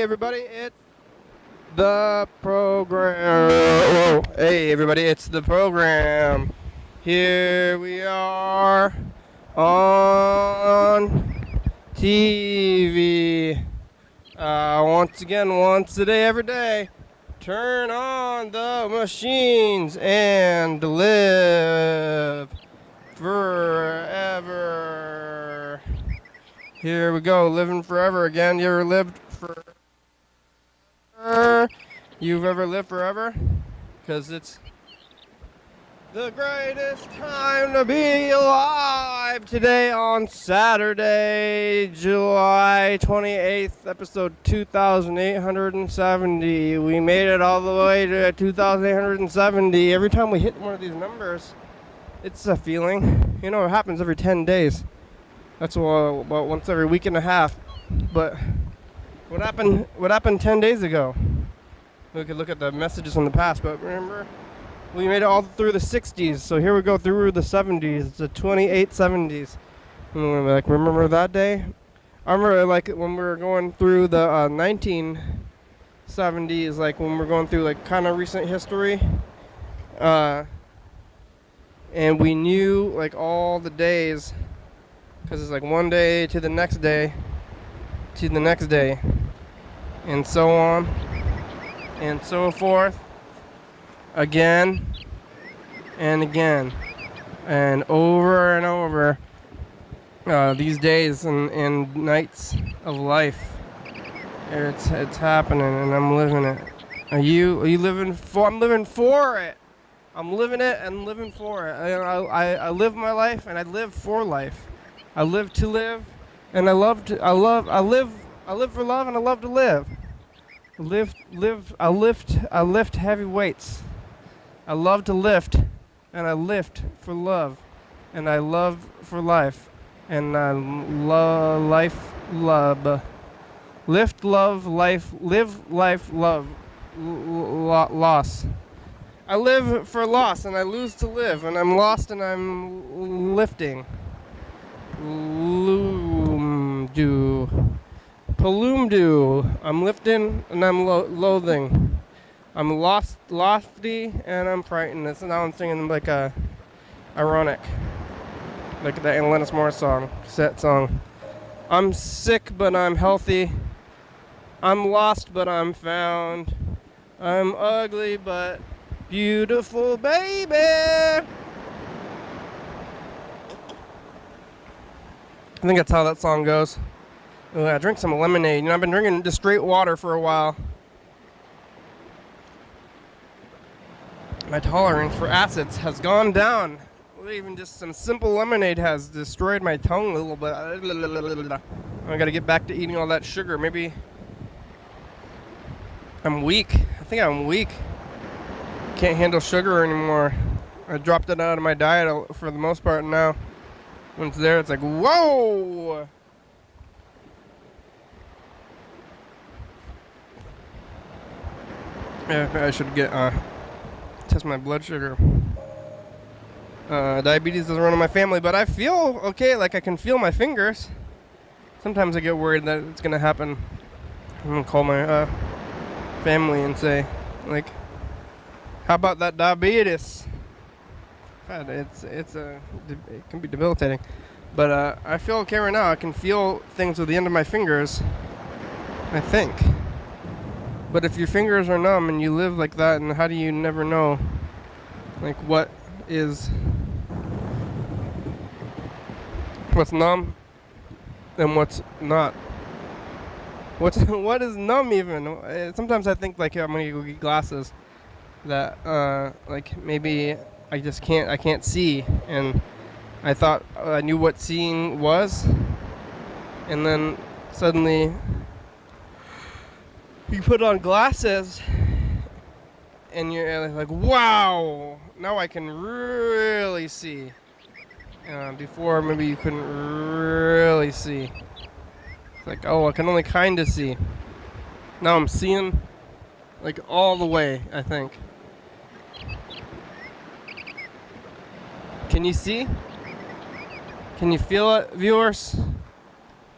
everybody, it's the program. Whoa. Hey everybody, it's the program. Here we are on TV. Once again, once a day, every day. Turn on the machines and live forever. Here we go, living forever again. You ever lived forever? You've ever lived forever? Because it's the greatest time to be alive today on Saturday, July 28th, episode 2870. We made it all the way to 2870. Every time we hit one of these numbers, it's a feeling. You know, it happens every 10 days. That's about once every week and a half. But what happened 10 days ago? We could look at the messages in the past, but remember, we made it all through the 60s. So here we go through the 70s, the 2870s. And we're like, remember that day? I remember like when we were going through the 1970s, like when we're going through like kind of recent history. And we knew like all the days. Because it's like one day to the next day, to the next day, and so on, and so forth, again, and again, and over, these days and nights of life. It's happening, and I'm living it. Are you living for? I'm living for it. I'm living it and living for it. I live my life, and I live for life. I live to live, and I live for love, and I love to live. I lift heavy weights. I love to lift, and I lift for love, and I love for life, and I love life, love. Lift, love, life, live, life, love, loss. I live for loss, and I lose to live, and I'm lost, and I'm lifting. Palumdu. I'm lifting and I'm loathing. I'm lofty and I'm frightened. Now I'm singing like a ironic, like the Alanis Morissette song. I'm sick but I'm healthy. I'm lost but I'm found. I'm ugly but beautiful, baby. I think that's how that song goes. Ooh, I drink some lemonade. You know, I've been drinking just straight water for a while. My tolerance for acids has gone down. Even just some simple lemonade has destroyed my tongue a little bit. I gotta get back to eating all that sugar. Maybe I'm weak. I think I'm weak. Can't handle sugar anymore. I dropped it out of my diet for the most part now. When it's there, it's like, whoa! Yeah, I should get, test my blood sugar. Diabetes doesn't run in my family, but I feel okay, like I can feel my fingers. Sometimes I get worried that it's gonna happen. I'm gonna call my, family and say, like, how about that diabetes? It can be debilitating, but I feel okay right now. I can feel things with the end of my fingers, I think. But if your fingers are numb and you live like that, and how do you never know, like what's numb and what's not? What is numb even? Sometimes I think like I'm gonna go get glasses that like maybe I can't see, and I thought I knew what seeing was, and then suddenly you put on glasses and you're like, wow, now I can really see. Before maybe you couldn't really see. It's like, oh, I can only kind of see. Now I'm seeing like all the way, I think. Can you see? Can you feel it, viewers? Do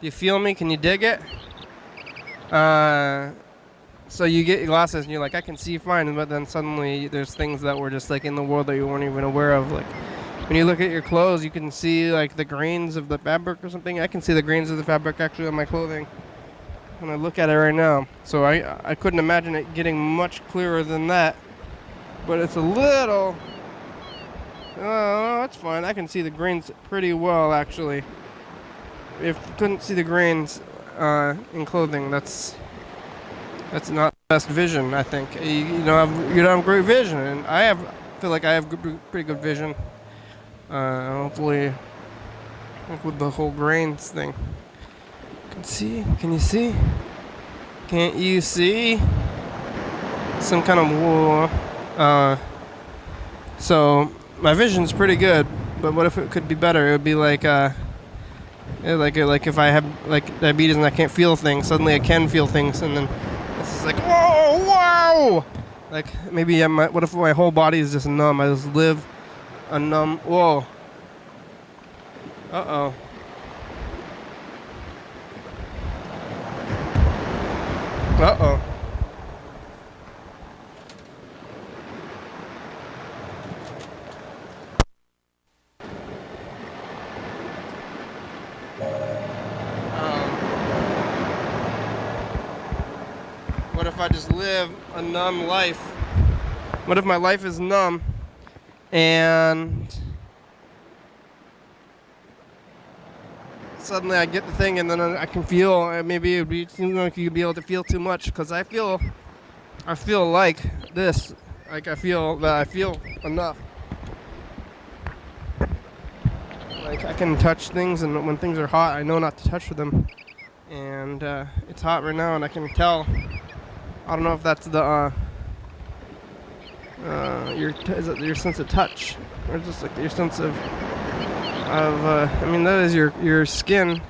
you feel me? Can you dig it? So you get your glasses and you're like, I can see fine, but then suddenly there's things that were just like in the world that you weren't even aware of. Like when you look at your clothes, you can see like the grains of the fabric or something. I can see the grains of the fabric actually on my clothing when I look at it right now. So I couldn't imagine it getting much clearer than that. But it's a little... Oh, that's fine. I can see the grains pretty well, actually. If you couldn't see the grains in clothing, that's not the best vision, I think. You don't have great vision, and feel like I have pretty good vision. Hopefully, like with the whole grains thing. Can you see? Can't you see? Some kind of so my vision's pretty good, but what if it could be better? It would be like if I have like diabetes and I can't feel things, suddenly I can feel things, and then it's just like whoa. Like maybe what if my whole body is just numb? I just live a numb. Whoa. Uh-oh. Uh-oh. What if I just live a numb life? What if my life is numb and suddenly I get the thing and then I can feel, maybe it would seem like you'd be able to feel too much, because I feel like this, like I feel enough. Like I can touch things, and when things are hot, I know not to touch them. And it's hot right now, and I can tell. I don't know if that's the is it your sense of touch, or just like your sense of I mean, that is your skin,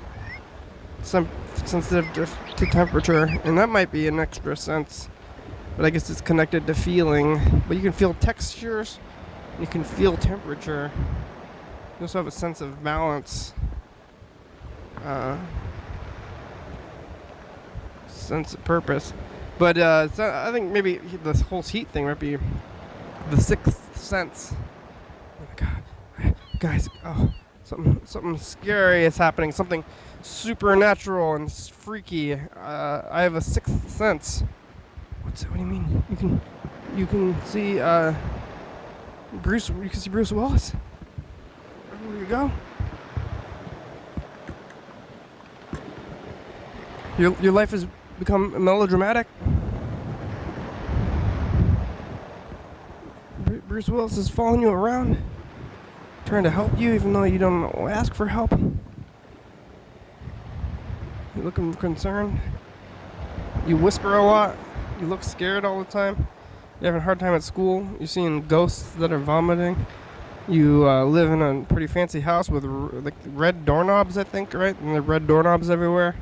sensitive to temperature, and that might be an extra sense, but I guess it's connected to feeling. But you can feel textures, you can feel temperature. You also have a sense of balance, sense of purpose. But I think maybe this whole heat thing might be the sixth sense. Oh my God, guys! Oh, something scary is happening. Something supernatural and freaky. I have a sixth sense. What do you mean? You can see Bruce. You can see Bruce Willis. There you go. Your life has become melodramatic. Bruce Willis is following you around, trying to help you even though you don't ask for help. You're looking concerned. You whisper a lot. You look scared all the time. You're having a hard time at school. You're seeing ghosts that are vomiting. You live in a pretty fancy house with like red doorknobs, I think, right? And there are red doorknobs everywhere.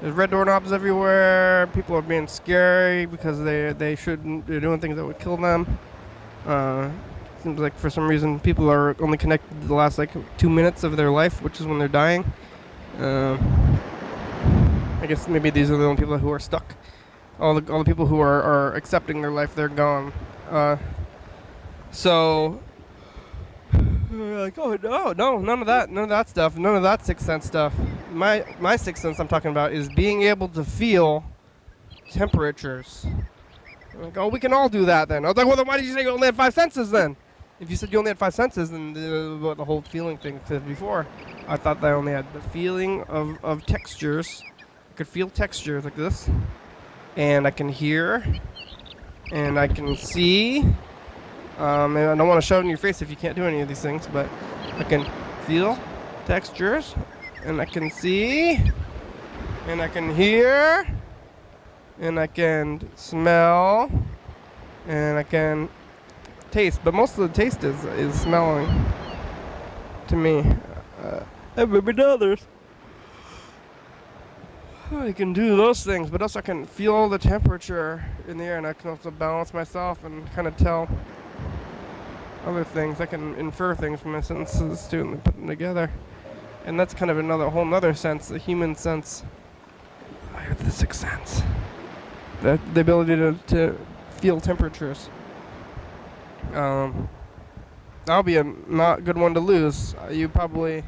There's red doorknobs everywhere. People are being scary because they're doing things that would kill them. Seems like for some reason people are only connected to the last like 2 minutes of their life, which is when they're dying. I guess maybe these are the only people who are stuck. All the people who are accepting their life, they're gone. So like, oh no, none of that stuff, none of that sixth sense stuff. My sixth sense I'm talking about is being able to feel temperatures. Like, oh, we can all do that then. I was like, well, then why did you say you only had 5 senses then? If you said you only had 5 senses, then the whole feeling thing said before. I thought that I only had the feeling of textures. I could feel textures like this, and I can hear, and I can see. And I don't want to shove it in your face if you can't do any of these things, but I can feel textures, and I can see, and I can hear, and I can smell, and I can taste. But most of the taste is smelling to me. And maybe others. I can do those things, but also I can feel the temperature in the air, and I can also balance myself and kind of tell other things. I can infer things from my senses too and put them together. And that's kind of whole nother sense, the human sense. I have the sixth sense. The ability to feel temperatures. That'll be a not good one to lose. You probably,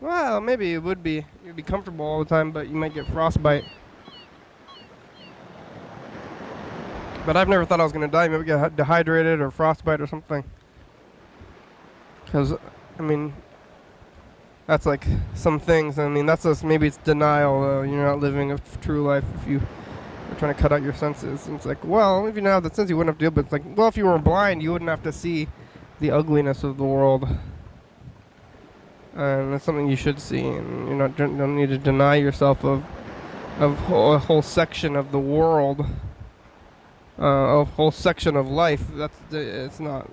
well, maybe it would be. You'd be comfortable all the time, but you might get frostbite. But I've never thought I was going to die. Maybe get dehydrated or frostbite or something. Because, I mean, that's like some things. I mean, that's just, maybe it's denial. You're not living a true life if you are trying to cut out your senses. And it's like, well, if you don't have the sense, you wouldn't have to deal. But it's like, well, if you were blind, you wouldn't have to see the ugliness of the world. And that's something you should see. And you don't need to deny yourself of a whole section of the world. A whole section of life. That's not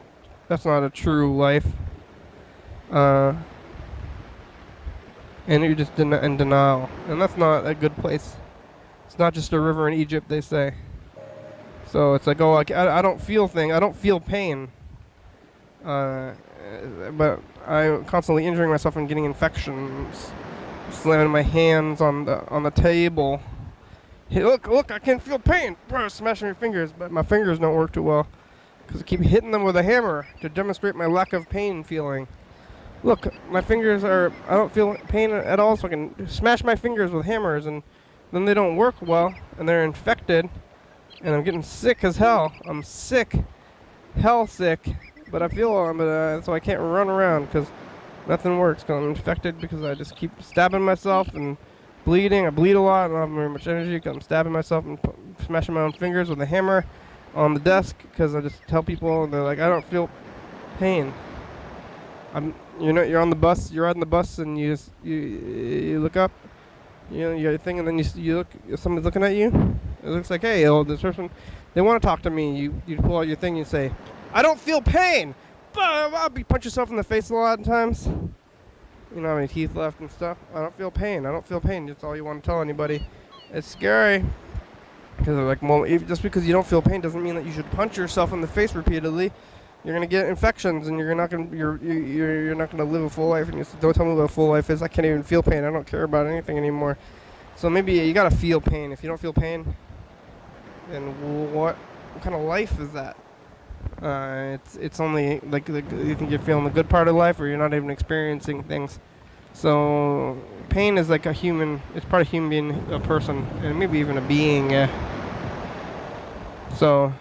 a true life. And you're just in denial, and that's not a good place. It's not just a river in Egypt, they say. So it's like, oh, I don't feel I don't feel pain. But I'm constantly injuring myself and getting infections, slamming my hands on the table. Hey, look, I can feel pain. Smashing my fingers, but my fingers don't work too well because I keep hitting them with a hammer to demonstrate my lack of pain feeling. Look, my fingers I don't feel pain at all, so I can smash my fingers with hammers, and then they don't work well, and they're infected, and I'm getting sick as hell. I'm sick, hell sick, but I feel so I can't run around because nothing works because I'm infected because I just keep stabbing myself and bleeding. I bleed a lot. I don't have very much energy because I'm stabbing myself and smashing my own fingers with a hammer on the desk because I just tell people, and they're like, I don't feel pain. You're on the bus. You're riding the bus, and you look up. You got your thing, and then you look. Somebody's looking at you. It looks like, hey, this person, they want to talk to me. You pull out your thing. And you say, I don't feel pain. You punch yourself in the face a lot of times. You know how many teeth left and stuff. I don't feel pain. I don't feel pain. That's all you want to tell anybody. It's scary. Because they're like, well, just because you don't feel pain doesn't mean that you should punch yourself in the face repeatedly. You're gonna get infections, and you're not gonna live a full life. And you say, don't tell me what a full life is. I can't even feel pain. I don't care about anything anymore. So maybe you gotta feel pain. If you don't feel pain, then what kind of life is that? It's only like you think you're feeling the good part of life, or you're not even experiencing things. So pain is like it's part of human being, a person, and maybe even a being. So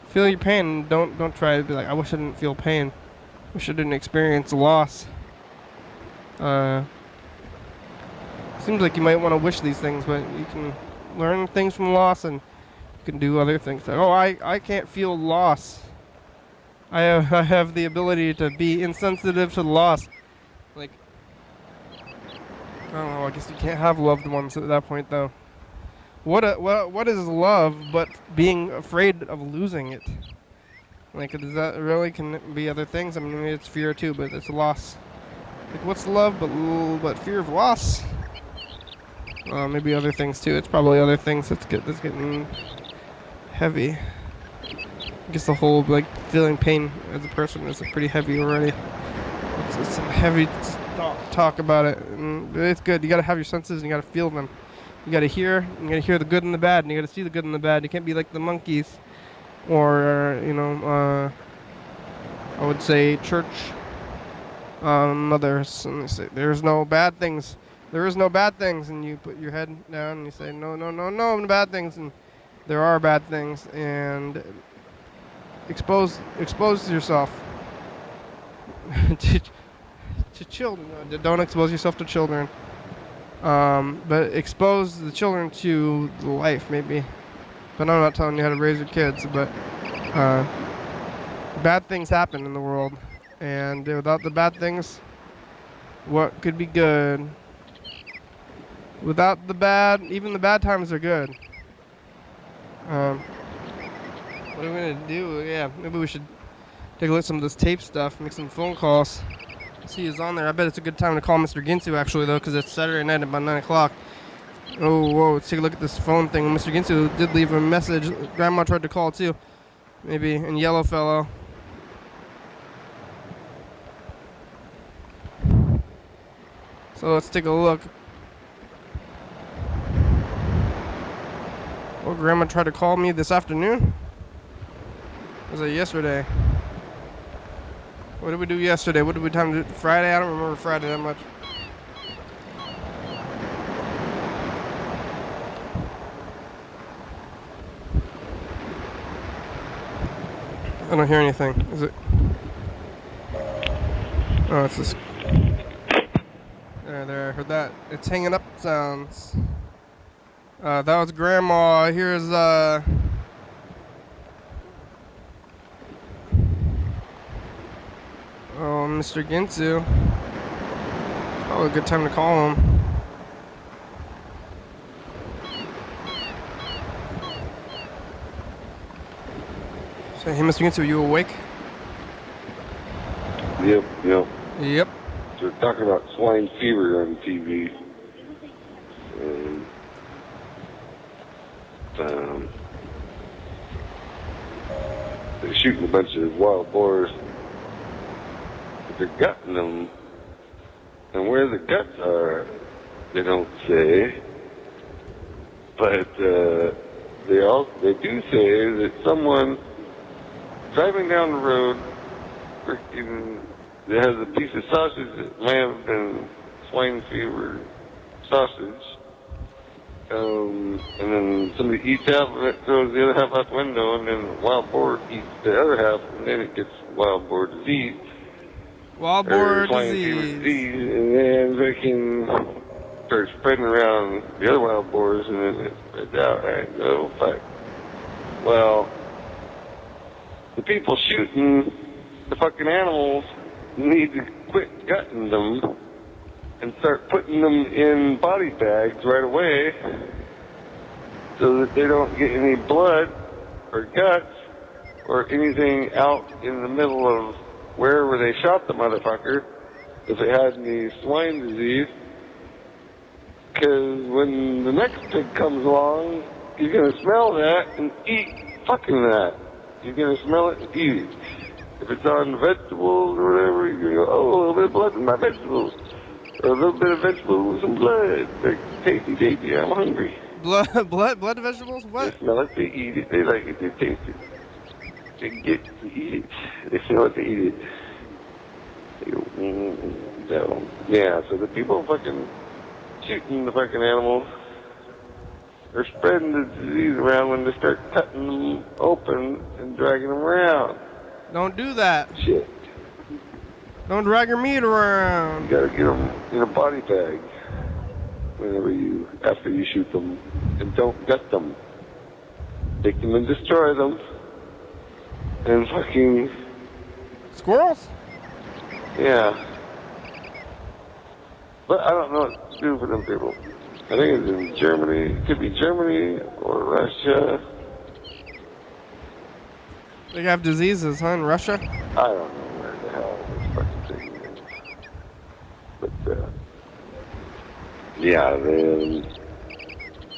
feel your pain. Don't try to be like, I wish I didn't feel pain. I wish I didn't experience loss. Seems like you might want to wish these things, but you can learn things from loss, and you can do other things. Like, I can't feel loss. I have the ability to be insensitive to loss. Like, I don't know. I guess you can't have loved ones at that point, though. What is love but being afraid of losing it? Like, does that really can be other things? I mean, maybe it's fear too, but it's a loss. Like, what's love but fear of loss? Maybe other things too. It's probably other things that's getting heavy. I guess the whole like feeling pain as a person is pretty heavy already. It's some heavy talk about it, and it's good. You gotta have your senses, and you gotta feel them. You gotta hear the good and the bad, and you gotta see the good and the bad. You can't be like the monkeys, or I would say church mothers, and they say there's no bad things. There is no bad things, and you put your head down and you say no bad things, and there are bad things, and expose yourself to children. Don't expose yourself to children. But expose the children to the life, maybe. But I'm not telling you how to raise your kids, but bad things happen in the world. And without the bad things, what could be good? Without the bad, even the bad times are good. What are we going to do? Yeah, maybe we should take a look at some of this tape stuff, make some phone calls. See who's on there. I bet it's a good time to call Mr. Ginsu, actually, though, because it's Saturday night at about 9 o'clock. Oh, whoa, let's take a look at this phone thing. Mr. Ginsu did leave a message. Grandma tried to call, too. Maybe. And Yellowfellow. So let's take a look. Well, Grandma tried to call me this afternoon. Was it yesterday? What did we do yesterday? What did we time to do? Friday? I don't remember Friday that much. I don't hear anything. Is it? Oh, it's this. There, I heard that. It's hanging up sounds. That was Grandma. Here's, oh, Mr. Ginsu. Probably a good time to call him. So, hey, Mr. Ginsu, are you awake? Yep. Yep. They're talking about swine fever on TV. And, they're shooting a bunch of wild boars. But they're gutting them. And where the guts are, they don't say. But they do say that someone driving down the road freaking has a piece of sausage that may have been swine fever sausage. And then somebody eats half of it, throws the other half out the window, and then the wild boar eats the other half, and then it gets wild boar disease. Wild boar swine fever disease, and then freaking starts spreading around the other wild boars, and then it spreads out. Right? So, fuck. Well, the people shooting the fucking animals need to quit gutting them and start putting them in body bags right away so that they don't get any blood or guts or anything out in the middle of wherever they shot the motherfucker if it had any swine disease. Because when the next pig comes along, you're going to smell that and eat fucking that. You're going to smell it and eat it. If it's on vegetables or whatever, you're going to go, oh, a little bit of blood in my vegetables. Or a little bit of vegetables with some blood. They're tasty, I'm hungry. Blood vegetables? What? They smell it, they eat it, they like it, they taste it. They get to eat it. They smell it, they eat it. They go, so, yeah, so the people fucking shooting the fucking animals are spreading the disease around when they start cutting them open and dragging them around. Don't do that. Shit. Don't drag your meat around. You gotta get them in a body bag after you shoot them, and don't gut them. Take them and destroy them. And fucking... Squirrels? Yeah. But I don't know what to do for them people. I think it's in Germany. It could be Germany or Russia. They have diseases, huh, in Russia? I don't know where the hell this fucking thing is. But, yeah,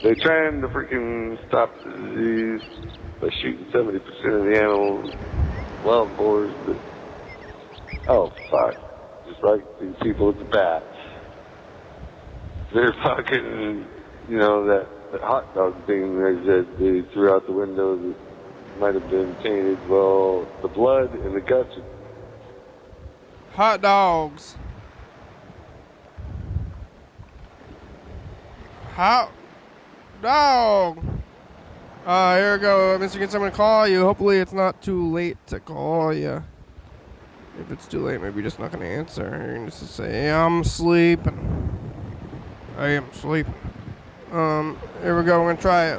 they're trying to freaking stop the disease by shooting 70% of the animals, wild boars, but, oh, fuck. Just like these people with the bats. They're fucking, that hot dog thing they said they threw out the window that might have been tainted. Well, the blood and the guts. Hot dogs. Hot dog. Here we go. Mr. Gets someone to call you. Hopefully it's not too late to call you. If it's too late, maybe you're just not going to answer. You're going to say, I'm sleeping. I am sleeping. Here we go. We're going to try it.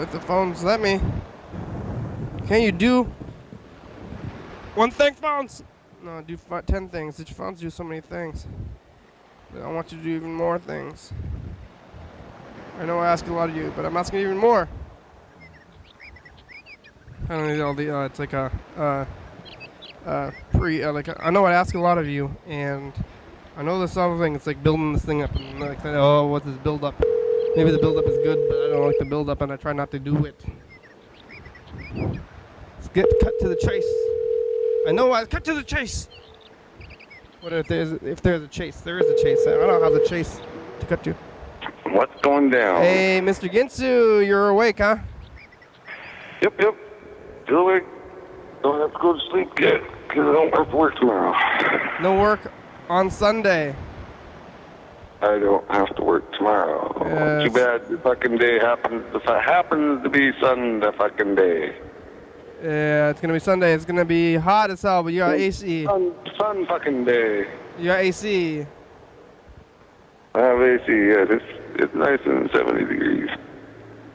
If the phones let me. Can you do one thing, phones? No, do 10 things. Did your phones do so many things? I want you to do even more things. I know I ask a lot of you, but I'm asking even more. I don't need all the, it's like a, I know I ask a lot of you, and I know there's something, it's like building this thing up, and like, oh, what's this build up? Maybe the build up is good, but I don't like the build up, and I try not to do it. Let's get cut to the chase. I know, cut to the chase. What if there's a chase? There is a chase. I don't have the chase to cut to. What's going down? Hey, Mr. Ginsu, you're awake, huh? Yep. Feel like don't have to go to sleep yet because I don't have to work tomorrow. No work on Sunday. I don't have to work tomorrow. Yes. Too bad the fucking day happens to be Sunday fucking day. Yeah, it's gonna be Sunday. It's gonna be hot as hell, but you got AC. Sun fucking day. You got AC. I have AC, yeah. It's nice and 70 degrees.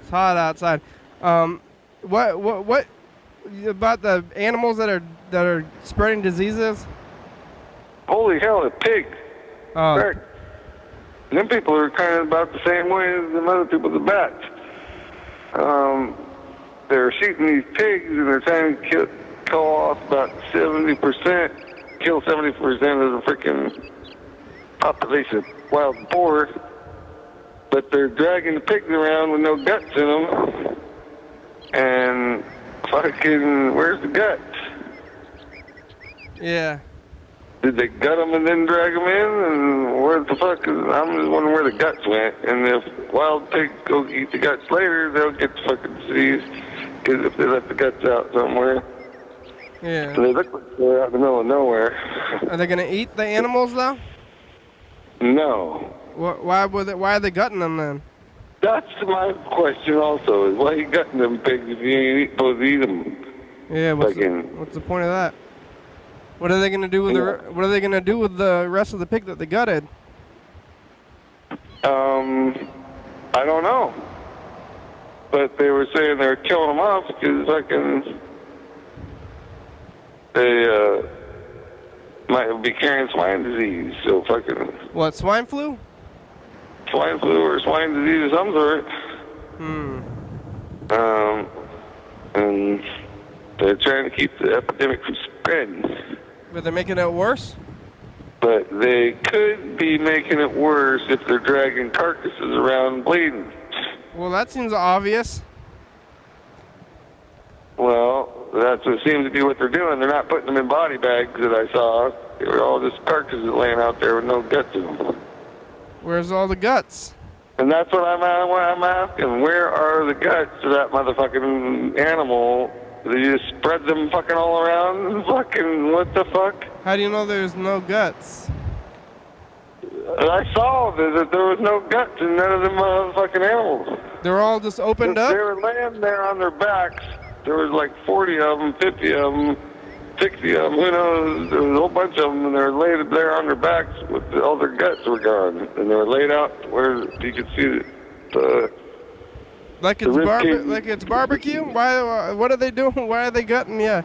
It's hot outside. What about the animals that are spreading diseases? Holy hell, a pig. Oh. Right. Them people are kind of about the same way as them other people, the bats. They're shooting these pigs and they're trying to kill off about 70%, kill 70% of the freaking population of wild boars. But they're dragging the pigs around with no guts in them. And fucking, where's the guts? Yeah. Did they gut them and then drag them in? And where the fuck is... I'm just wondering where the guts went. And if wild pigs go eat the guts later, they'll get the fucking disease. Because if they let the guts out somewhere. Yeah. So they look like they're out in the middle of nowhere. Are they gonna eat the animals though? No. Why are they gutting them then? That's my question also, is why you gutting them pigs if you ain't supposed to eat them? Yeah, what's the point of that? What are they gonna do with the rest of the pig that they gutted? I don't know. But they were saying they were killing them off because fucking they might be carrying swine disease. So fucking What, swine flu? Swine flu or swine disease of some sort. And they're trying to keep the epidemic from spreading. But they're making it worse? But they could be making it worse if they're dragging carcasses around bleeding. Well, that seems obvious. Well, that's what seems to be what they're doing. They're not putting them in body bags that I saw. They were all just carcasses laying out there with no guts in them. Where's all the guts? And that's what I'm asking. Where are the guts of that motherfucking animal? They just spread them fucking all around? Fucking what the fuck? How do you know there's no guts? I saw that there was no guts in none of them motherfucking animals. They're all just opened up? They were laying there on their backs. There was like 40 of them, 50 of them, 60 of them, who knows. There was a whole bunch of them, and they were laid there on their backs with all their guts were gone. And they were laid out where you could see the like it's barbecue? Why? What are they doing? Why are they gutting you?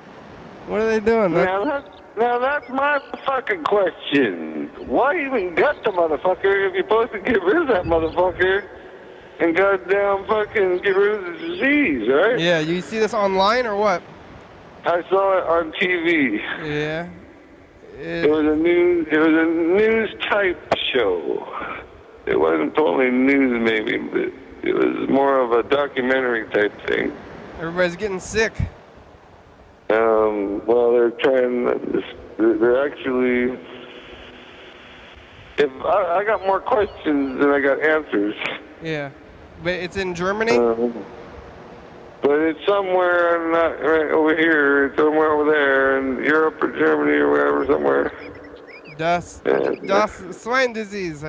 What are they doing? Now that's my fucking question. Why even gut the motherfucker if you're supposed to get rid of that motherfucker and goddamn fucking get rid of the disease, right? Yeah, you see this online or what? I saw it on TV. Yeah. It was a news type show. It wasn't totally news maybe, but it was more of a documentary type thing. Everybody's getting sick. Well, they're actually, I got more questions than I got answers. Yeah. But it's in Germany? But it's somewhere not right over here. It's somewhere over there in Europe or Germany or wherever, somewhere. Das swine disease.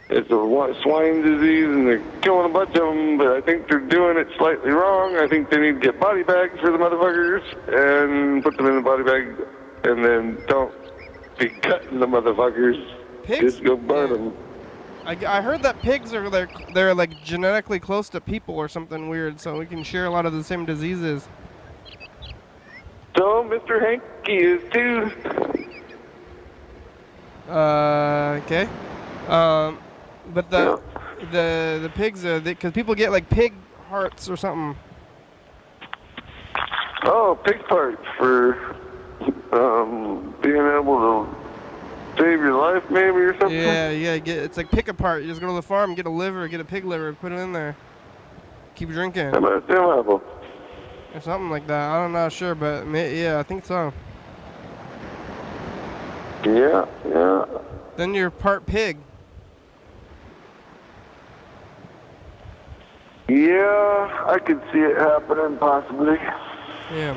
It's a swine disease, and they're killing a bunch of them, but I think they're doing it slightly wrong. I think they need to get body bags for the motherfuckers and put them in the body bag, and then don't be cutting the motherfuckers. Pigs? Just go burn them. I heard that pigs are they're like genetically close to people or something weird, so we can share a lot of the same diseases. So Mr. Hanky is too. Okay. But the pigs are because people get like pig hearts or something. Oh, pig parts for being able to save your life, maybe, or something? Yeah, it's like pick apart. You just go to the farm, get a liver, get a pig liver, put it in there. Keep drinking. How about them apple? Or something like that. I'm not sure, but yeah, I think so. Yeah. Then you're part pig. Yeah, I could see it happening possibly. Yeah.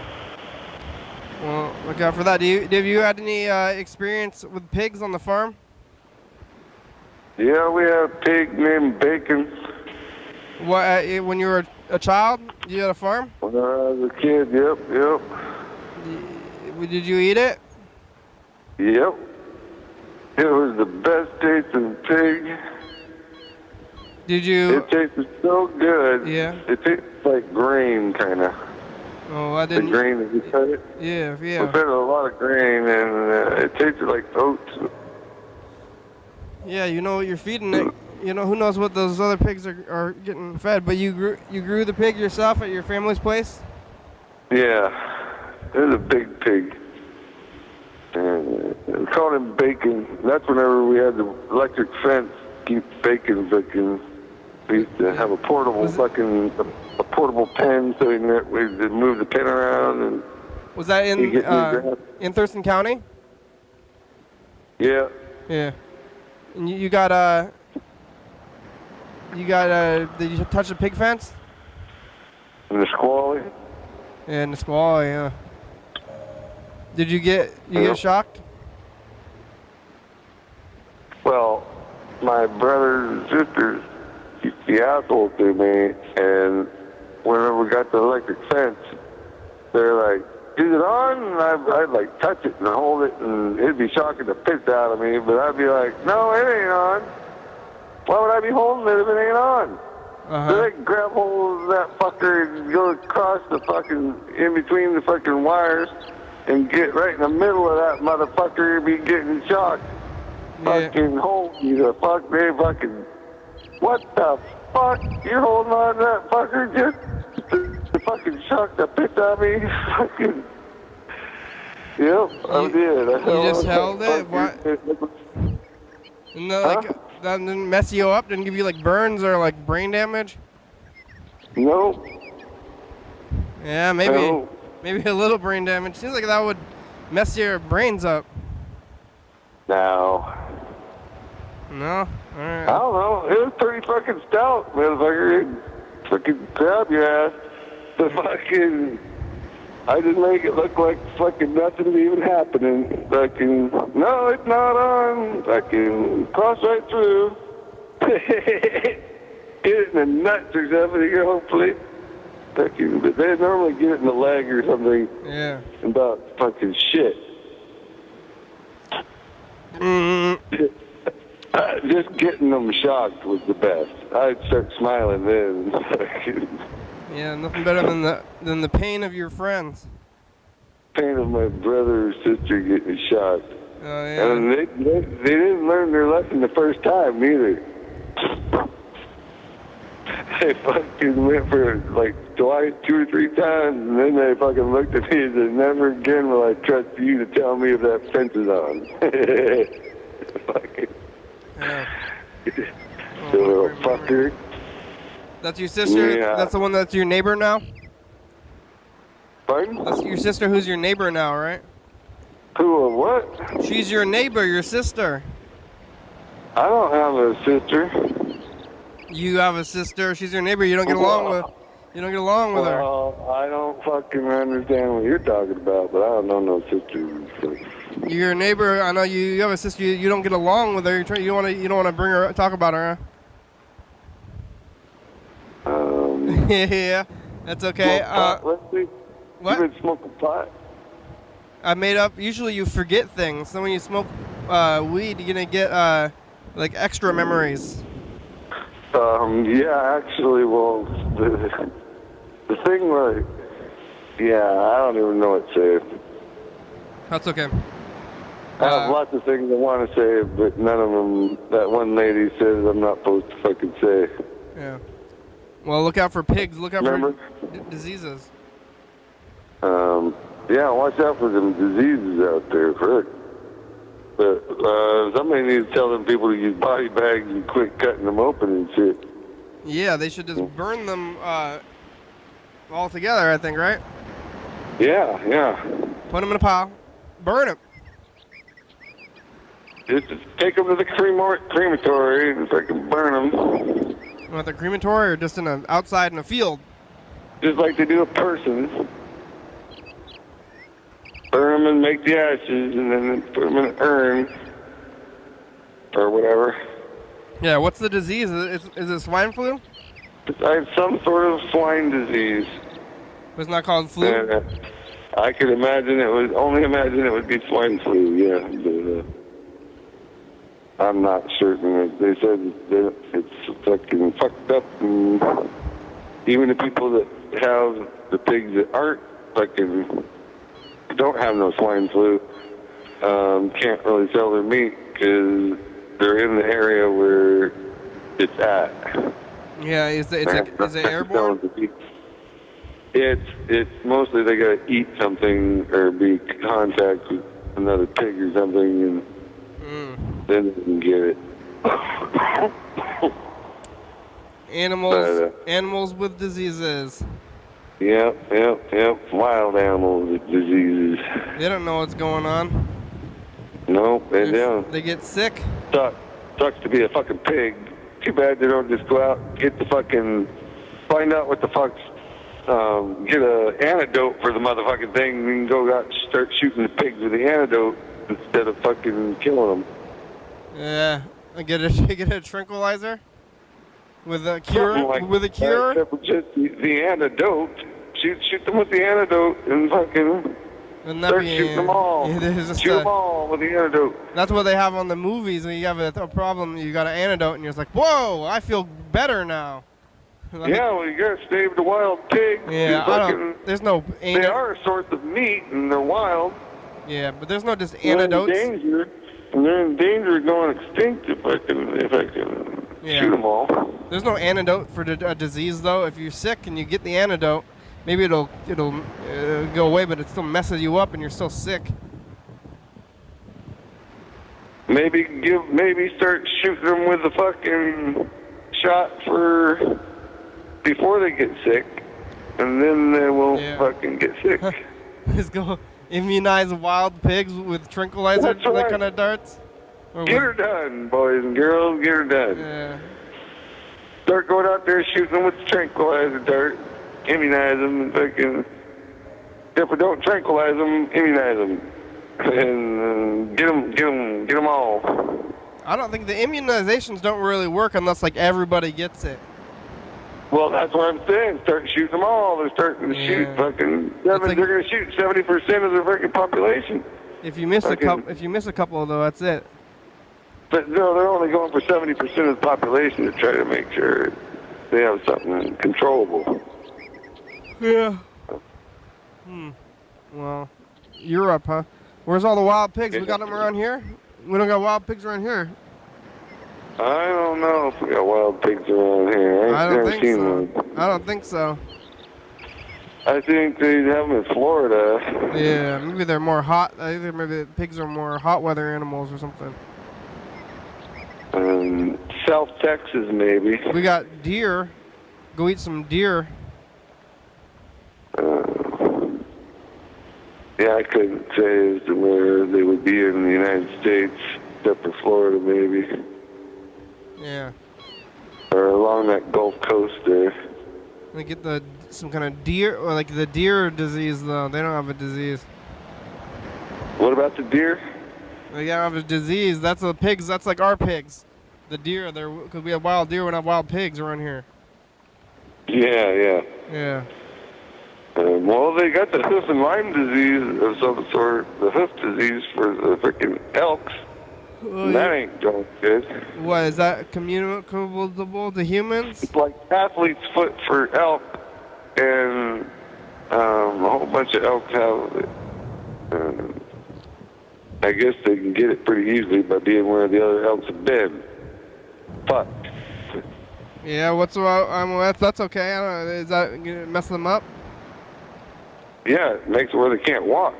Well, look out for that. Have you had any experience with pigs on the farm? Yeah, we had a pig named Bacon. What when you were a child? You had a farm? When I was a kid, yep. Did you eat it? Yep. It was the best tasting pig. Did you? It tasted so good. Yeah. It tasted like grain, kind of. Oh, I The didn't. grain that you cut it. Yeah. We fed it a lot of grain, and it tasted like oats. Yeah, you know what you're feeding it. You know, who knows what those other pigs are getting fed. But you grew the pig yourself at your family's place? Yeah. It was a big pig. And we called him Bacon. That's whenever we had the electric fence keep Bacon cooking. We used to have a portable a portable pen so we could move the pen around. And Was that in Thurston County? yeah. Yeah. And you got did you touch the pig fence? And the squally. Yeah, in the squall, yeah. Did you get shocked? Well, my brothers and sisters used to be assholes to me, and whenever we got the electric fence, they're like, "Is it on?" And I'd like touch it and hold it, and it'd be shocking the piss out of me. But I'd be like, "No, it ain't on. Why would I be holding it if it ain't on?" So they grab hold of that fucker and go across the fucking, in between the fucking wires, and get right in the middle of that motherfucker and be getting shocked. Yeah. Fucking hold you the fuck, they fucking, what the fuck? You're holding on to that fucker just to fucking shock the piss out of me? Fucking, yep, I did. You just held it? What? No, like, that didn't mess you up? Didn't give you like burns or like brain damage? Nope. Yeah, maybe a little brain damage. Seems like that would mess your brains up. No. No? Alright. I don't know. It was pretty fucking stout, motherfucker. It'd fucking grab your ass. The fucking, I just make it look like fucking nothing's even happening. Fucking, no, it's not on. Fucking cross right through. Get it in the nuts or something here, hopefully. Fucking, but they normally get it in the leg or something. Yeah. About fucking shit. Just getting them shocked was the best. I'd start smiling then. Yeah, nothing better than the pain of your friends. Pain of my brother or sister getting shocked. Oh yeah. And they didn't learn their lesson the first time either. They fucking went for like twice, 2 or 3 times, and then they fucking looked at me and said, "Never again will I trust you to tell me if that fence is on." Fucking. Yeah. The little fucker. That's your sister? Yeah. That's the one that's your neighbor now? Pardon? That's your sister who's your neighbor now, right? Who or what? She's your neighbor, your sister. I don't have a sister. You have a sister. She's your neighbor. You don't get along with her. Well, I don't fucking understand what you're talking about, but I don't know no sister. Your neighbor. I know you have a sister. You don't get along with her. You don't want to bring her talk about her. Huh? Yeah, that's okay. Let's see. What? You been smoking pot? I made up. Usually you forget things. So when you smoke weed, you're gonna get like extra memories. Yeah, actually, well, the thing where, yeah, I don't even know what to say. That's okay. I have lots of things I want to say, but none of them, that one lady says I'm not supposed to fucking say. Yeah. Well, look out for pigs. Look out Remember? for diseases. Yeah, watch out for them diseases out there, frick. But somebody needs to tell them people to use body bags and quit cutting them open and shit. Yeah, they should just burn them all together, I think, right? Yeah. Put them in a pile. Burn them. Just take them to the crematory and fucking burn them. At the crematory or just outside in a field? Just like they do a person. Burn them and make the ashes, and then put them in an urn or whatever. Yeah, what's the disease? Is it swine flu? I have some sort of swine disease. It's not called flu? And, I could imagine only imagine it would be swine flu, yeah. But, I'm not certain. They said that it's fucking fucked up, and even the people that have the pigs that aren't fucking, don't have no swine flu, can't really sell their meat because they're in the area where it's at. Yeah, is it airborne? It's mostly they gotta eat something or be in contact with another pig or something, and then they can get it. Animals with diseases. Yep. Wild animals with diseases. They don't know what's going on. Nope, they don't. They get sick. Sucks to be a fucking pig. Too bad they don't just go out, find out what the fuck's, get an antidote for the motherfucking thing, and then go out and start shooting the pigs with the antidote instead of fucking killing them. Yeah, get a tranquilizer with a cure. Just the antidote. Shoot them with the antidote and fucking start shooting them all. Shoot them all with the antidote. That's what they have on the movies. When you have a problem, you got an antidote, and you're just like, whoa, I feel better now. Yeah, well, you gotta save the wild pigs. Yeah, there's no They are a source of meat, and they're wild. Yeah, but there's no just antidotes. They're in danger of going extinct if I can shoot them all. There's no antidote for a disease, though. If you're sick and you get the antidote, maybe it'll go away, but it still messes you up, and you're still sick. Maybe start shooting them with the fucking shot before they get sick, and then they won't fucking get sick. Just go immunize wild pigs with tranquilizer kind of darts. Get her done, boys and girls. Get her done. Yeah. Start going out there shooting them with the tranquilizer dart. Immunize them and fucking. If we don't tranquilize them, immunize them, and get them all. I don't think the immunizations don't really work unless like everybody gets it. Well, that's what I'm saying. Start shooting them all. They're starting to shoot fucking. They're going to shoot 70% of the freaking population. If you miss a couple, though, that's it. But no, they're only going for 70% of the population to try to make sure they have something controllable. Yeah. Well, Europe, huh? Where's all the wild pigs? We got them around here? We don't got wild pigs around here. I don't know if we got wild pigs around here. I don't think so. One. I don't think so. I think they have them in Florida. Yeah, maybe they're more hot. Maybe the pigs are more hot weather animals or something. South Texas, maybe. We got deer. Go eat some deer. Yeah, I couldn't say as to where they would be in the United States, except for Florida, maybe. Yeah. Or along that Gulf Coast there. They get some kind of deer, or like the deer disease, though. They don't have a disease. What about the deer? They don't have a disease. That's the pigs. That's like our pigs. The deer, because we have wild deer, we don't have wild pigs around here. Yeah. Yeah. Well, they got the hoof and Lyme disease of some sort, the hoof disease for the freaking elks. That ain't going good. What, is that communicable to humans? It's like athlete's foot for elk, and a whole bunch of elks have it. I guess they can get it pretty easily by being where the other elks have been. Fucked. Yeah, that's okay. I don't know, is that gonna mess them up? Yeah, it makes it where they can't walk.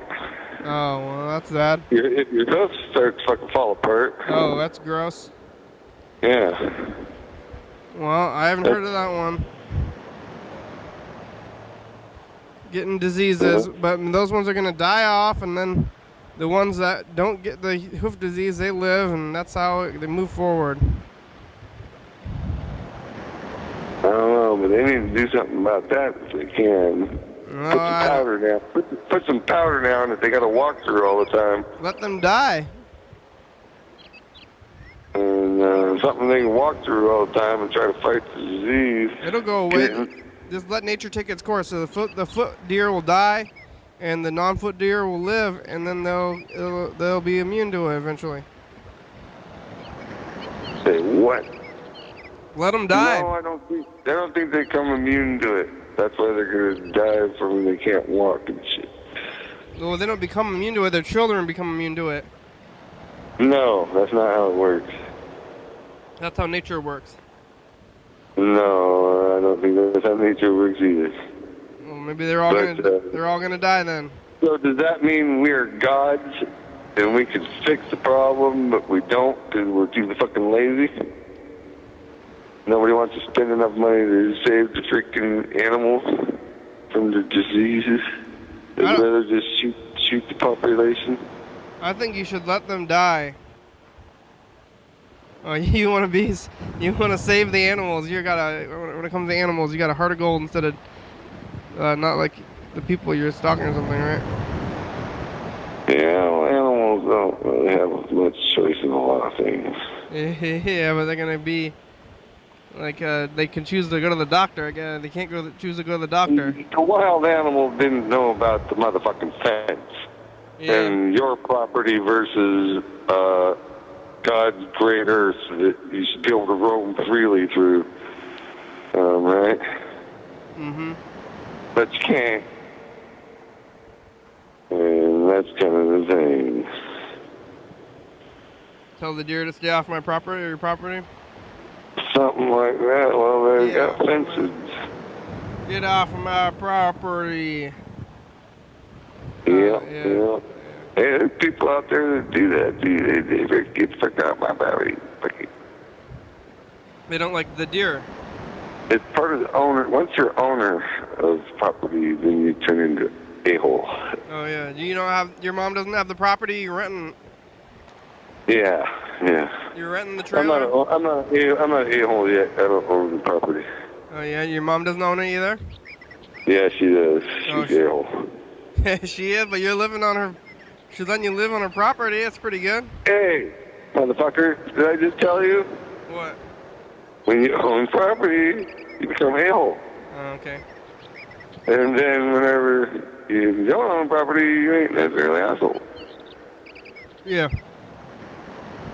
Oh, well, that's bad. If your hoofs start to fucking fall apart. Oh, that's gross. Yeah. Well, I haven't heard of that one. Getting diseases, but those ones are going to die off, and then the ones that don't get the hoof disease, they live, and that's how they move forward. but they need to do something about that if they can. No, Put some powder down. Put some powder down that they got to walk through all the time. let them die. And something they can walk through all the time and try to fight the disease. It'll go away. Just let nature take its course. So the foot deer will die, and the non-foot deer will live, and then they'll be immune to it eventually. Say what? Let them die. No, I don't think they come immune to it. That's why they're gonna die from they can't walk and shit. Well, they don't become immune to it. Their children become immune to it. No, that's not how it works. That's how nature works. No, I don't think that's how nature works either. Well, maybe they're all gonna die then. So does that mean we're gods and we can fix the problem, but we don't because we're too fucking lazy? Nobody wants to spend enough money to save the freaking animals from the diseases. They'd rather just shoot the population. I think you should let them die. Oh, you want to save the animals. When it comes to animals, you got a heart of gold instead of not like the people you're stalking or something, right? Yeah, well, animals don't really have much choice in a lot of things. Yeah, but they're gonna be like they can choose to go to the doctor again. They can't choose to go to the doctor. The wild animals didn't know about the motherfucking fence and your property versus God's great earth that you should be able to roam freely through, right? Mm-hmm. But you can't. And that's kind of the thing. Tell the deer to stay off my property or your property? Something like that. Well, they got fences. Get off of my property. Yeah. Hey, there's people out there that do that. They get the fuck out of my property. They don't like the deer. It's part of the owner. Once you're owner of property, then you turn into a-hole. Oh yeah. Do you don't have your mom doesn't have the property? You're renting. Yeah. You're renting the trailer. I'm not an a-hole yet. I don't own the property. Oh yeah. Your mom doesn't own it either. Yeah, she does. She's a-hole. She is, but you're living on her. She's letting you live on her property. That's pretty good. Hey, motherfucker! Did I just tell you? What? When you own property, you become a-hole. Oh, okay. And then whenever you don't own property, you ain't necessarily an asshole. Yeah.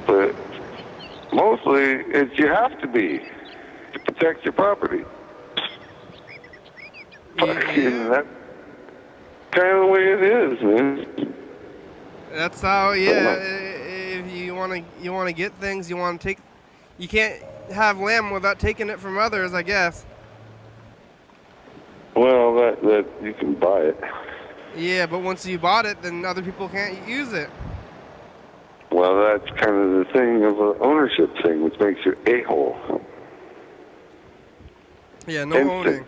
But mostly, you have to be to protect your property. Yeah. That's kind of the way it is, man. That's how. Yeah. If you want to get things, you want to take. You can't have land without taking it from others, I guess. Well, that you can buy it. Yeah, but once you bought it, then other people can't use it. Well, that's kind of the thing of an ownership thing, which makes you a-hole. Yeah, no owning.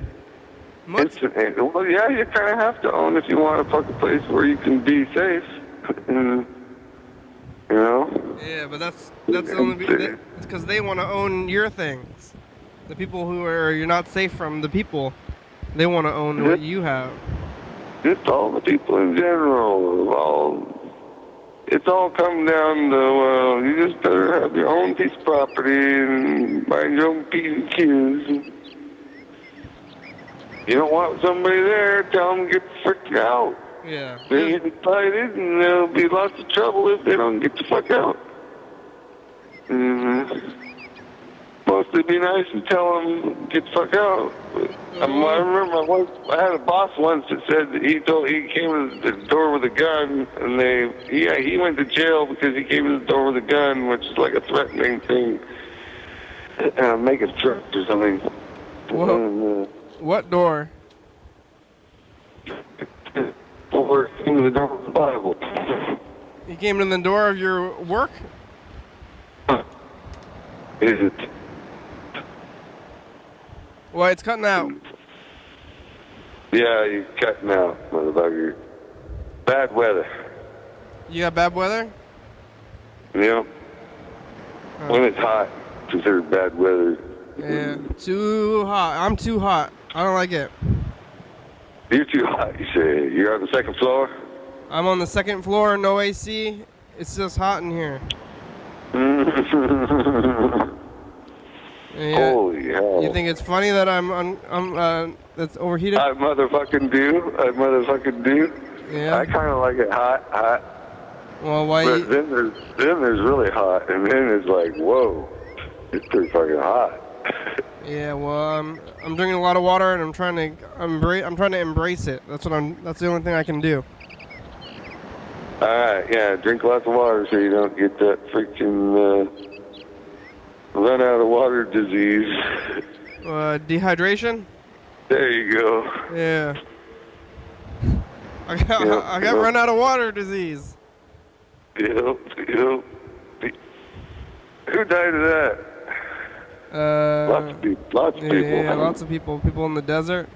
Well, yeah, you kind of have to own if you want a fucking place where you can be safe. And, you know? Yeah, but that's only it's because they want to own your things. The people who you're not safe from, the people, they want to own what you have. Just all the people in general. It's all come down to, you just better have your own piece of property and mind your own P's and Q's. You don't want somebody there, tell them to get the frick out. Yeah. They get excited and there'll be lots of trouble if they don't get the fuck out. Mostly be nice and tell them get the fuck out. I remember I had a boss once that said that he came to the door with a gun, and he went to jail because he came to the door with a gun, which is like a threatening thing. Make a threat or something. What door? Or came to the door of the Bible. You came to the door of your work? Is it? Well, it's cutting out. Yeah, you're cutting out, motherfucker. Bad weather. You got bad weather? Yep. When it's hot, considered bad weather. Yeah, too hot. I'm too hot. I don't like it. You're too hot, you say. You're on the second floor? I'm on the second floor, no AC. It's just hot in here. Yeah. Holy hell. You think it's funny that that's overheated? I motherfucking do. Yeah. I kind of like it hot. Well, why? But then there's really hot, and then it's like, whoa, it's pretty fucking hot. Yeah. Well, I'm drinking a lot of water, and I'm trying to embrace it. That's the only thing I can do. All right, yeah, drink lots of water so you don't get that freaking run out of water disease. Dehydration. There you go. Yeah. I got run out of water disease. Yep. Who died of that? Lots of people. Yeah, lots of people. People in the desert.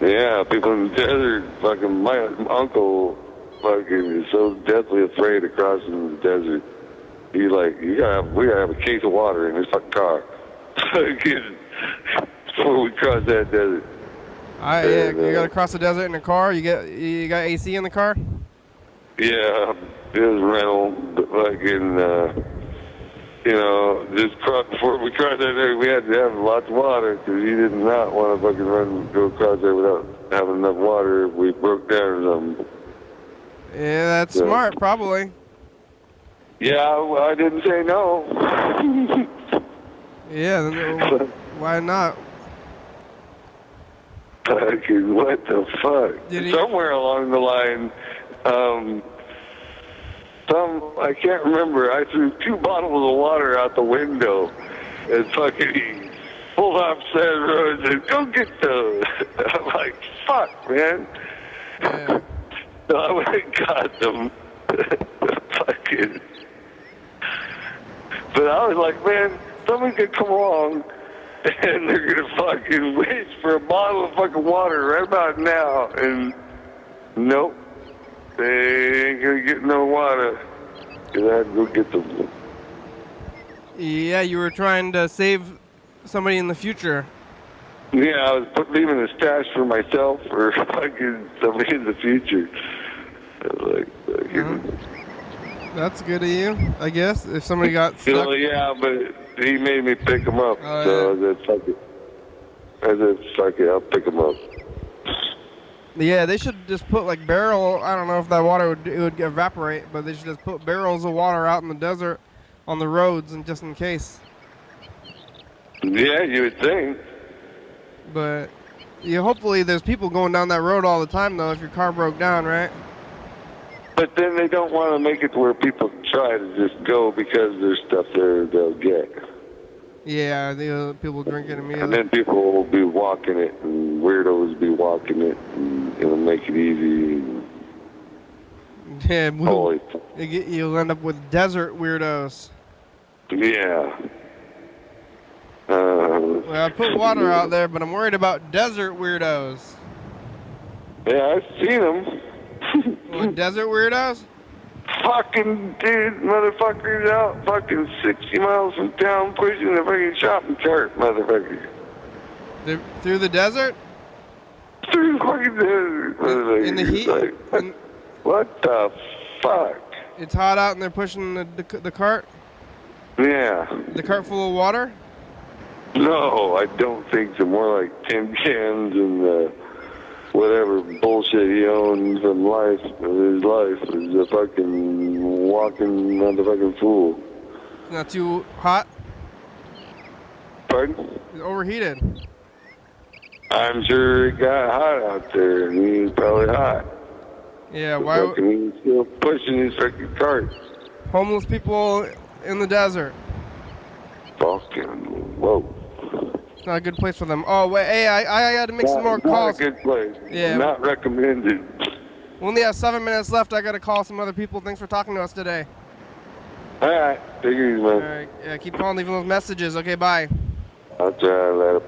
Yeah, people in the desert. Fucking my uncle fucking is so deathly afraid of crossing the desert. He's like, we gotta have a case of water in this fucking car. Before we cross that desert. You gotta cross the desert in a car. You got AC in the car? Yeah, it was rental, but fucking, before we crossed that desert, we had to have lots of water because he did not want to fucking go across there without having enough water if we broke down or something. Yeah, that's smart, probably. Yeah, well, I didn't say no. Yeah, then why not? Fucking what the fuck? Somewhere along the line, I can't remember. I threw 2 bottles of water out the window and fucking he pulled off the side of the road and said, "Go get those." I'm like, "Fuck, man." Yeah. So I went and got them. Fucking. But I was like, man, someone could come along and they're gonna fucking wait for a bottle of fucking water right about now, and nope, they ain't gonna get no water. Cause I had to go get them. Yeah, you were trying to save somebody in the future. Yeah, I was leaving a stash for myself or fucking somebody in the future. I was like, That's good of you, I guess. If somebody got stuck. Yeah, but he made me pick him up. Oh, so I said, fuck it. I'll pick him up. Yeah, they should just put like I don't know if that water would evaporate, but they should just put barrels of water out in the desert on the roads and just in case. Yeah, you would think. But hopefully there's people going down that road all the time though if your car broke down, right? But then they don't want to make it to where people try to just go because there's stuff there they'll get. Yeah, people drink it immediately. And then people will be walking it, and weirdos be walking it, and it'll make it easy. Yeah, you'll end up with desert weirdos. Yeah. Well, I put water out there, but I'm worried about desert weirdos. Yeah, I've seen them. What, desert weirdos? Fucking dude, motherfuckers out fucking 60 miles from town pushing the fucking shopping cart, motherfucker. Through the desert? Through the fucking desert, motherfucker. In the heat? Like, what the fuck? It's hot out and they're pushing the cart? Yeah. The cart full of water? No, I don't think so. More like tin cans and whatever bullshit he owns from his life is a fucking walking motherfucking fool. It's not too hot? Pardon? It's overheated. I'm sure it got hot out there, and he was probably hot. Yeah, But why? fucking, he was still pushing his fucking cart. Homeless people in the desert. Fucking whoa. It's not a good place for them. Oh, wait, hey, I got to make some more calls. Not a good place. Yeah. Not recommended. We only have 7 minutes left. I got to call some other people. Thanks for talking to us today. All right. Take it easy, man. All right. Yeah, keep calling, leaving those messages. Okay, bye. I'll try later.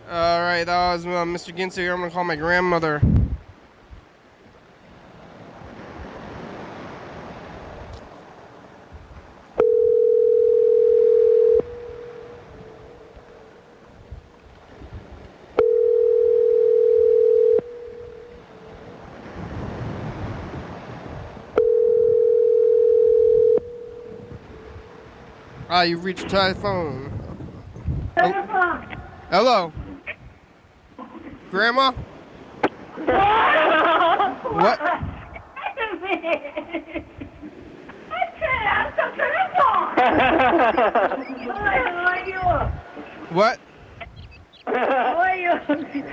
All right, that was Mr. Ginsu here. I'm going to call my grandmother. You've reached telephone. Hello. Grandma? What? What?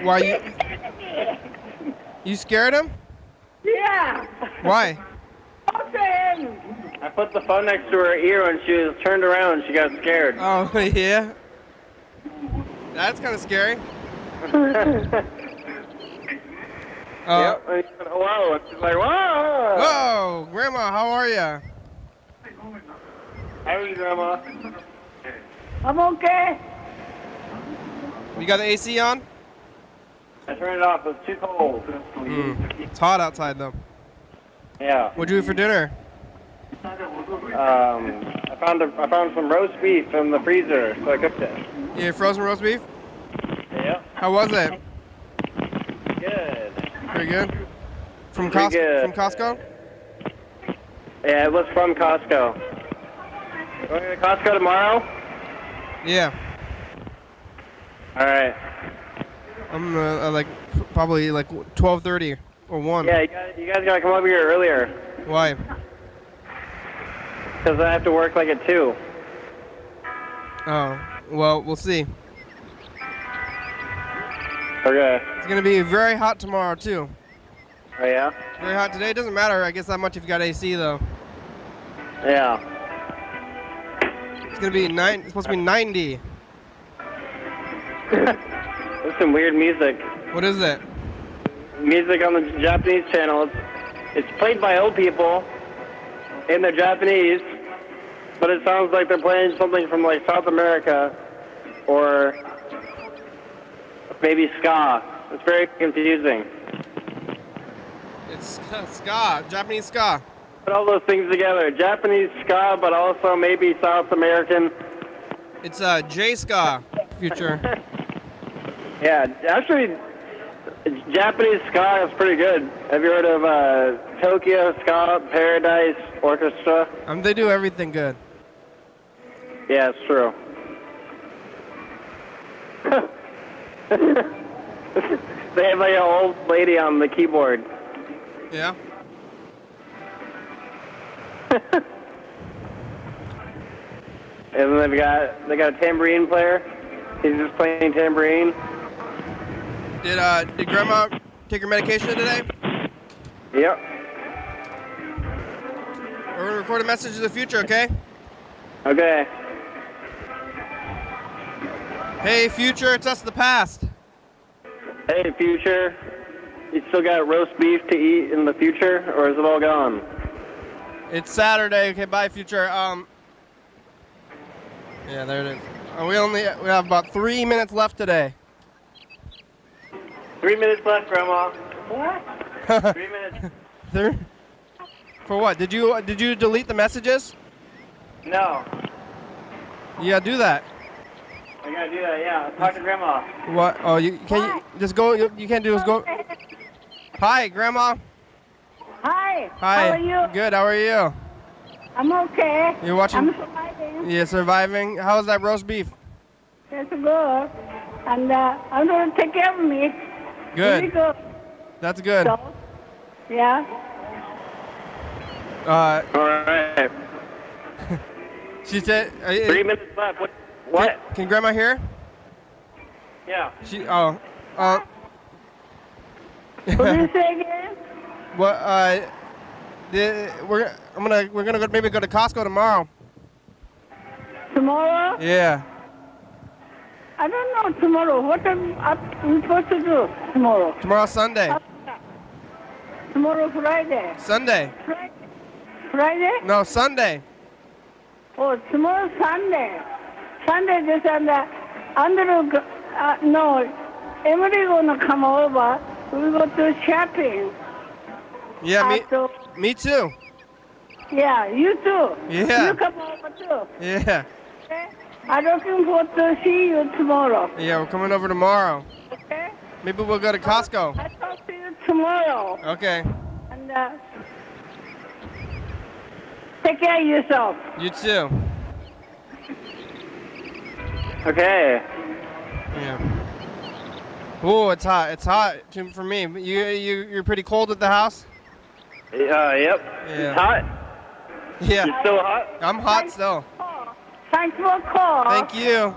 Why you scared him? Yeah. Why? I put the phone next to her ear when she was turned around. She got scared. Oh, yeah? That's kind of scary. Yep. And he said, hello. And she's like, whoa. Whoa, Grandma, how are ya? How are you, Grandma? I'm okay. You got the AC on? I turned it off. It's too cold. It's hot outside, though. Yeah. What'd you eat for dinner? I found some roast beef in the freezer, so I cooked it. You ate frozen roast beef? Yeah. How was it? Good. Pretty good? From Pretty good. From Costco? Yeah, it was from Costco. Going to Costco tomorrow? Yeah. All right. I'm probably 12:30 or 1. Yeah, you guys gotta come over here earlier, Why? because I have to work like at 2. Oh, well, we'll see. Okay. It's gonna be very hot tomorrow too. Oh yeah? Very hot today. Doesn't matter, I guess, that much if you got AC though. Yeah. It's gonna be it's supposed to be 90. There's some weird music. What is it? Music on the Japanese channel. It's played by old people, and they're Japanese, but it sounds like they're playing something from like South America, or maybe ska. It's very confusing. It's ska, Japanese ska. Put all those things together. Japanese ska, but also maybe South American. It's J ska, Future. Yeah, actually, Japanese ska is pretty good. Have you heard of Tokyo Ska Paradise Orchestra? They do everything good. Yeah, it's true. They have like an old lady on the keyboard. Yeah. And then they got a tambourine player. He's just playing tambourine. Did Grandma take her medication today? Yep. We're gonna record a message to the future, okay? Okay. Hey, future, it's us of the past. Hey, future. You still got roast beef to eat in the future, or is it all gone? It's Saturday. Okay, bye, future. Yeah, there it is. We have about 3 minutes left today. 3 minutes left, Grandma. What? 3 minutes. For what? Did you delete the messages? No. Yeah, do that. I gotta do that, yeah. Talk to Grandma. What? Oh, you can't just go. You can't do is go. Hi, Grandma. Hi. Hi. How are you? Good. How are you? I'm okay. You're watching. I'm surviving. Yeah, surviving. How's that roast beef? That's good. And I'm going to take care of me. Good. Really good. That's good. So, yeah. All right. She said. 3 minutes left. What? Can Grandma hear? Yeah. She. What did you say again? What? We're gonna maybe go to Costco tomorrow. Tomorrow? Yeah. I don't know tomorrow. What are we supposed to do tomorrow? Tomorrow's Sunday. Tomorrow Friday. Sunday. Friday? No, Sunday. Oh, tomorrow Sunday. Sunday this and Andrew, no, Emily gonna come over. We go to shopping. Yeah, After, me too. yeah, you too. Yeah. You come over too. Yeah. Okay? I'm looking forward to see you tomorrow. Yeah, we're coming over tomorrow. Okay? Maybe we'll go to Costco. I'll talk to you tomorrow. Okay. And take care of yourself. You too. Okay. Yeah. Oh, it's hot. It's hot for me. You're pretty cold at the house? Yep. Yeah. It's hot. Yeah. It's still hot. I'm hot still. Thanks for the call. Thank you.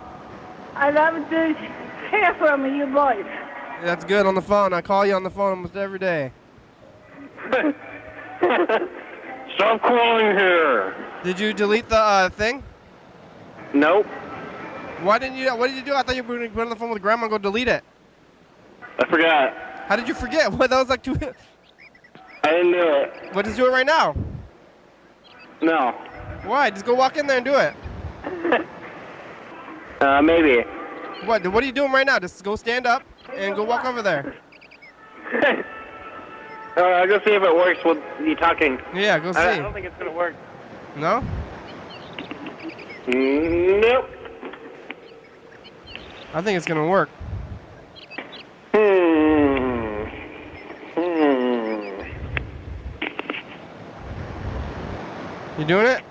I love to hear from you boys. That's good on the phone. I call you on the phone almost every day. Stop calling here. Did you delete the thing? Nope. Why didn't you? What did you do? I thought you were going to put on the phone with Grandma and go delete it. I forgot. How did you forget? What? That was like 2 minutes. I didn't do it. What? Just do it right now. No. Why? Just go walk in there and do it. Maybe. What are you doing right now? Just go stand up and go walk over there. I'll go see if it works with you talking. Yeah, go see. I don't think it's going to work. No? Nope. I think it's gonna work. You doing it?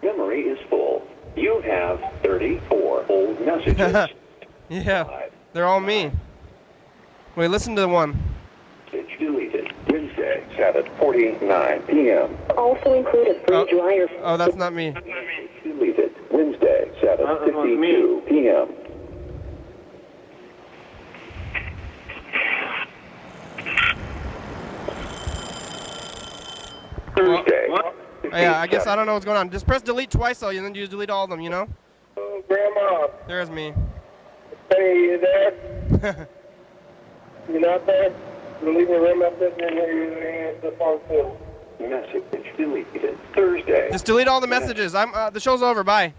Memory is full. You have 34 old messages. Yeah, they're all me. Wait, listen to the one. Message deleted. Wednesday, 7:49 p.m. Also included free dryer. Oh, that's not me. Deleted. Wednesday, 7:52 p.m. Thursday. Yeah, I guess I don't know what's going on. Just press delete twice, though, and then you just delete all of them, you know? Oh, Grandma. There's me. Hey, you there? You not there? You leave me a message and you the phone too. Message deleted. Thursday. Just delete all the messages. The show's over. Bye.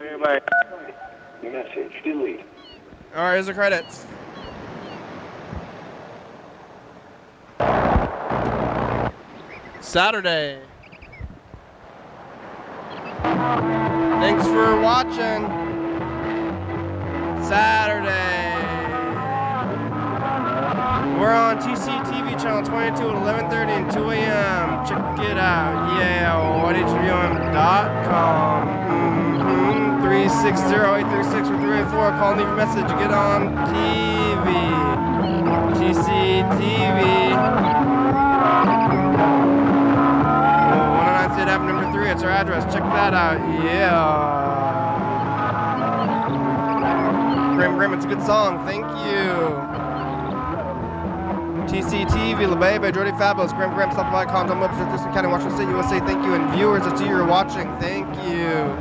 Okay, bye. Message delete. All right, here's the credits. Saturday. Thanks for watching. Saturday. We're on TCTV channel 22 at 11:30 and 2 a.m. Check it out. Yeah, YDHWM.com. 360-836-4384. Call and leave a message. Get on TV. TCTV. 109 State Avenue number 3. It's our address. Check that out. Yeah. Grim, it's a good song. Thank you. TCTV, La Baby, Jordy Fabulous, Grim, Stop.com, Tom Webster, Thurston County, Washington State, USA. Thank you. And viewers, I see you're watching. Thank you.